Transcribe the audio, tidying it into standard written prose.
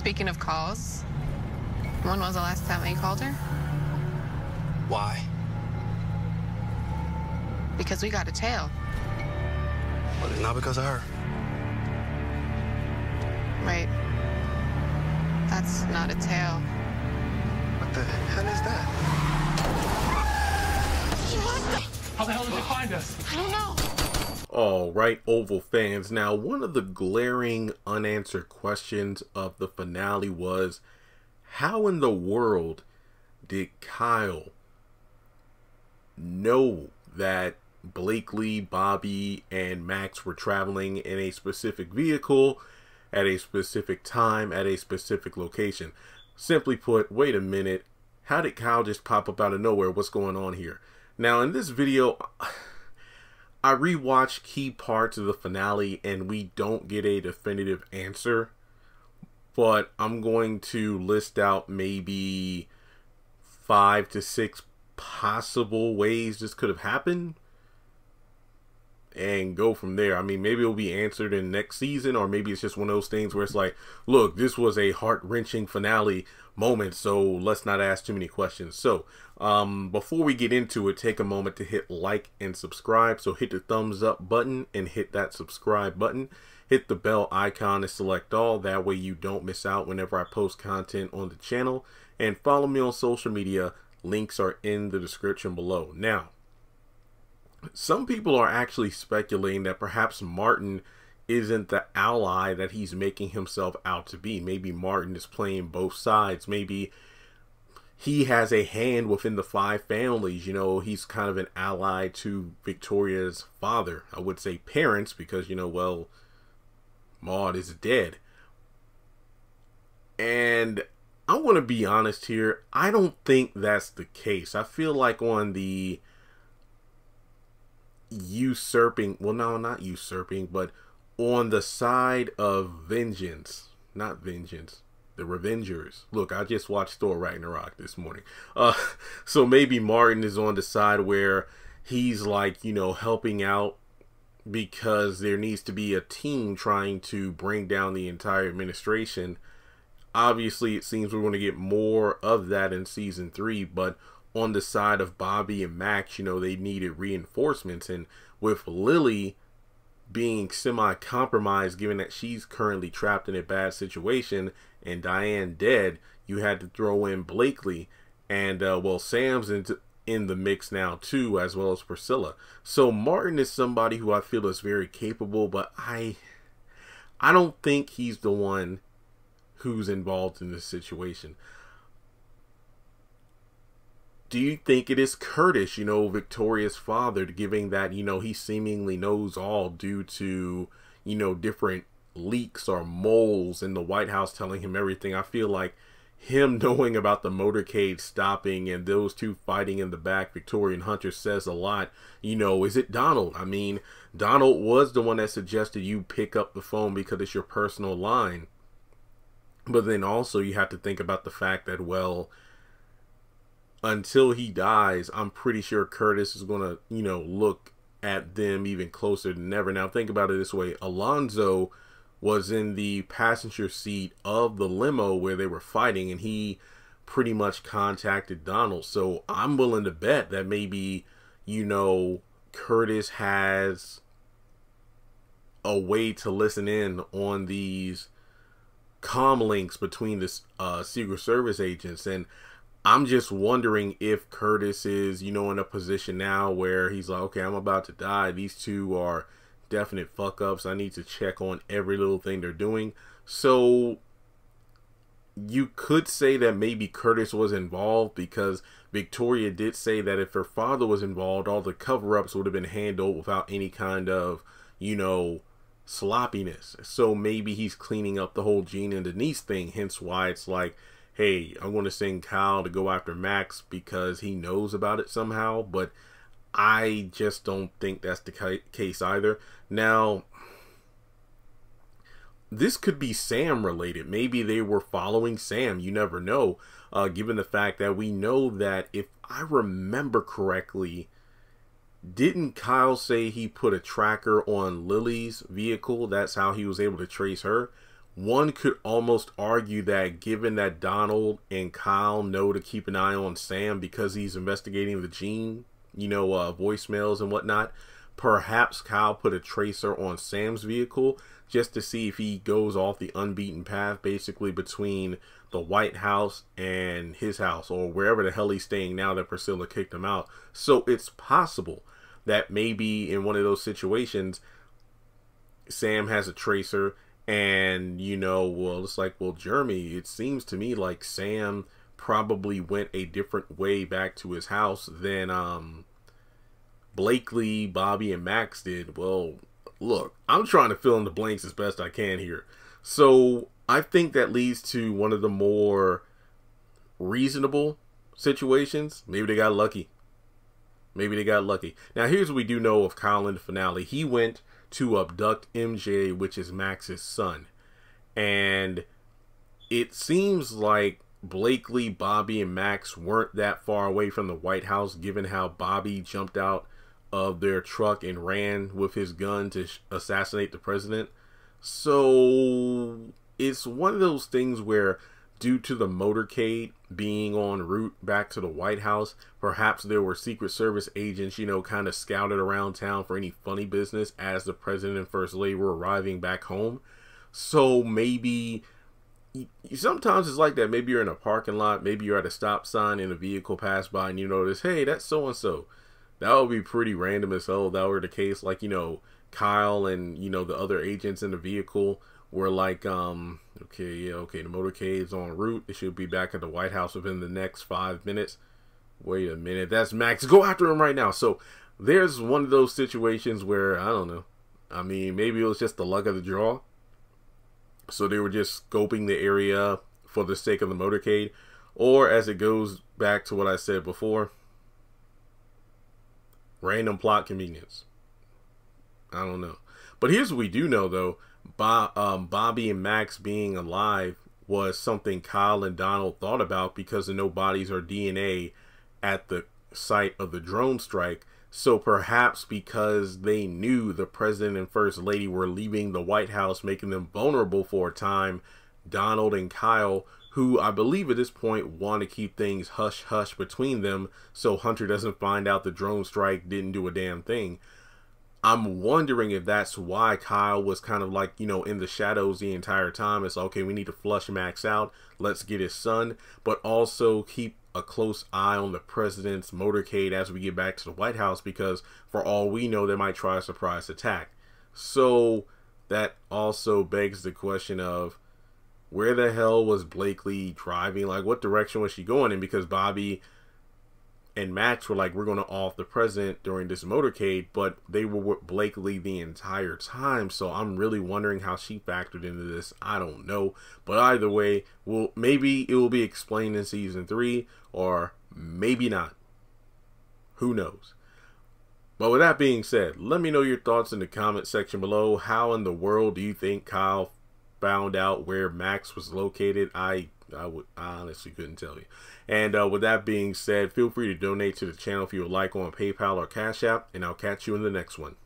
Speaking of calls, when was the last time you called her? Why? Because we got a tail. Well, it's not because of her. Wait. That's not a tail. What the hell is that? How the hell did you find us? I don't know. All right, Oval fans. Now, one of the glaring unanswered questions of the finale was, how in the world did Kyle know that Blakely, Bobby, and Max were traveling in a specific vehicle at a specific time at a specific location? Simply put, wait a minute, how did Kyle just pop up out of nowhere? What's going on here? Now, in this video, I rewatched key parts of the finale and we don't get a definitive answer, but I'm going to list out maybe 5 to 6 possible ways this could have happened and go from there. I mean, maybe it'll be answered in next season, or maybe it's just one of those things where it's like, look, this was a heart-wrenching finale moment, so let's not ask too many questions. So before we get into it, take a moment to hit like and subscribe. So hit the thumbs up button and hit that subscribe button. Hit the bell icon and select all. That way you don't miss out whenever I post content on the channel. And follow me on social media. Links are in the description below. Now, some people are actually speculating that perhaps Martin isn't the ally that he's making himself out to be. Maybe Martin is playing both sides. Maybe he has a hand within the 5 families. You know, he's kind of an ally to Victoria's father. I would say parents, because, you know, well, Maude is dead. And I want to be honest here. I don't think that's the case. I feel like on the usurping, well, no, not usurping, but on the side of vengeance, not vengeance, the Revengers. Look, I just watched Thor Ragnarok this morning. So maybe Martin is on the side where he's like, you know, helping out because there needs to be a team trying to bring down the entire administration. Obviously, it seems we're going to get more of that in season 3, but on the side of Bobby and Max, you know, they needed reinforcements. And with Lily being semi-compromised, given that she's currently trapped in a bad situation, and Diane dead, you had to throw in Blakely. And, well, Sam's in the mix now, too, as well as Priscilla. So Martin is somebody who I feel is very capable, but I don't think he's the one who's involved in this situation. Do you think it is Curtis, you know, Victoria's father, giving that, you know, he seemingly knows all due to, you know, different leaks or moles in the White House telling him everything? I feel like him knowing about the motorcade stopping and those two fighting in the back, Victoria and Hunter, says a lot. You know, is it Donald? I mean, Donald was the one that suggested you pick up the phone because it's your personal line. But then also you have to think about the fact that, well, until he dies, I'm pretty sure Curtis is going to, you know, look at them even closer than ever. Now, think about it this way. Alonzo was in the passenger seat of the limo where they were fighting, and he pretty much contacted Donald. So I'm willing to bet that maybe, you know, Curtis has a way to listen in on these comm links between the Secret Service agents. And I'm just wondering if Curtis is, you know, in a position now where he's like, okay, I'm about to die. These two are definite fuck ups. I need to check on every little thing they're doing. So you could say that maybe Curtis was involved, because Victoria did say that if her father was involved, all the cover-ups would have been handled without any kind of, you know, sloppiness. So maybe he's cleaning up the whole Gene and Denise thing, hence why it's like, hey, I'm going to send Kyle to go after Max because he knows about it somehow. But I just don't think that's the case either. Now, this could be Sam related. Maybe they were following Sam. You never know. Given the fact that we know that, if I remember correctly, didn't Kyle say he put a tracker on Lily's vehicle? That's how he was able to trace her. one could almost argue that given that Donald and Kyle know to keep an eye on Sam because he's investigating the Gene, voicemails and whatnot, perhaps Kyle put a tracer on Sam's vehicle just to see if he goes off the unbeaten path, basically between the White House and his house, or wherever the hell he's staying now that Priscilla kicked him out. So it's possible that maybe in one of those situations, Sam has a tracer, and it's like, well, Jeremy, it seems to me like Sam probably went a different way back to his house than Blakely, Bobby, and Max did. Well, look, I'm trying to fill in the blanks as best I can here. So I think that leads to one of the more reasonable situations. Maybe they got lucky. Now, here's what we do know of Kyle in the finale. He went to abduct MJ, which is Max's son. And it seems like Blakely, Bobby, and Max weren't that far away from the White House, given how Bobby jumped out of their truck and ran with his gun to assassinate the president. So it's one of those things where, due to the motorcade being en route back to the White House, perhaps there were Secret Service agents, kind of scouted around town for any funny business as the president and first lady were arriving back home. So maybe sometimes it's like that. Maybe you're in a parking lot, maybe you're at a stop sign and a vehicle passed by and you notice, hey, that's so-and-so. That would be pretty random as hell if that were the case. Like, Kyle and, the other agents in the vehicle were like, okay, the motorcade's en route. It should be back at the White House within the next 5 minutes. Wait a minute, that's Max. Go after him right now. So there's one of those situations where, I don't know. I mean, maybe it was just the luck of the draw. So they were just scoping the area for the sake of the motorcade. Or, as it goes back to what I said before, random plot convenience. I don't know. But here's what we do know, though. Bobby and Max being alive was something Kyle and Donald thought about because of no bodies or DNA at the site of the drone strike. So perhaps because they knew the president and first lady were leaving the White House, making them vulnerable for a time, Donald and Kyle, who I believe at this point want to keep things hush-hush between them so Hunter doesn't find out the drone strike didn't do a damn thing. I'm wondering if that's why Kyle was kind of like, in the shadows the entire time. It's okay, we need to flush Max out. Let's get his son, but also keep a close eye on the president's motorcade as we get back to the White House, because for all we know, they might try a surprise attack. So that also begs the question of, where the hell was Blakely driving? Like, what direction was she going in? Because Bobby and Max were like, we're going to off the president during this motorcade, but they were with Blakely the entire time. So I'm really wondering how she factored into this. I don't know. But either way, maybe it will be explained in season 3, or maybe not. Who knows? But with that being said, let me know your thoughts in the comment section below. How in the world do you think Kyle found out where Max was located? I honestly couldn't tell you. And with that being said, feel free to donate to the channel if you would like on PayPal or Cash App, and I'll catch you in the next one.